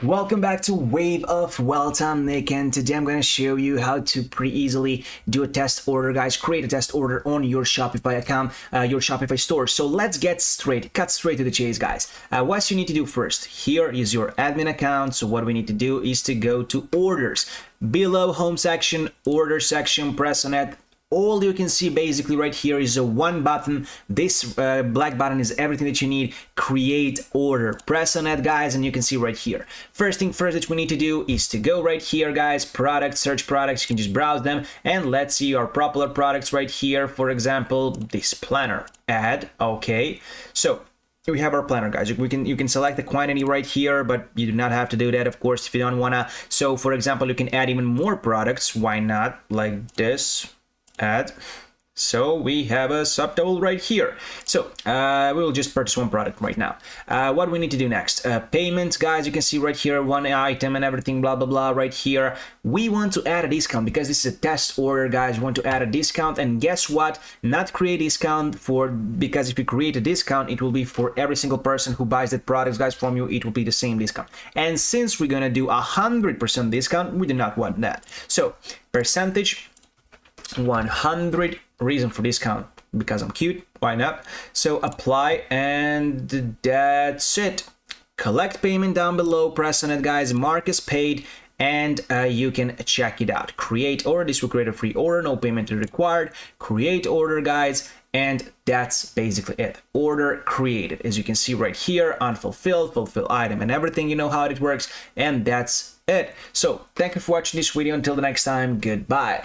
Welcome back to Wave of Wealth. I'm Nick, and today I'm going to show you how to pretty easily do a test order, guys. Create a test order on your Shopify account, your Shopify store. So let's cut straight to the chase, guys. What you need to do first, here is your admin account. So what we need to do is to go to orders. Below home section, order section, press on it. All you can see basically right here is a one button. This black button is everything that you need. Create order. Press on it, guys, and you can see right here. First thing first that we need to do is to go right here, guys. Products, search products. You can just browse them, and let's see our popular products right here. For example, this planner. Add. Okay. So we have our planner, guys. You can select the quantity right here, but you do not have to do that, of course, if you don't wanna. So for example, you can add even more products. Why not? Like this. Add. So we have a subtotal right here. So we will just purchase one product right now. What we need to do next? Payment, guys. You can see right here one item and everything, blah blah blah. Right here, we want to add a discount because this is a test order, guys. We want to add a discount, and guess what? Not create discount because if you create a discount, it will be for every single person who buys that product, guys, from you. It will be the same discount. And since we're gonna do 100% discount, we do not want that. So percentage. 100. Reason for discount, because I'm cute. Why not? So apply, and that's it. Collect payment down below. Press on it, guys. Mark as paid, and you can check it out. Create order. This will create a free order. No payment is required. Create order, guys. And that's basically it. Order created. As you can see right here, unfulfilled, fulfill item, and everything. You know how it works. And that's it. So thank you for watching this video. Until the next time, goodbye.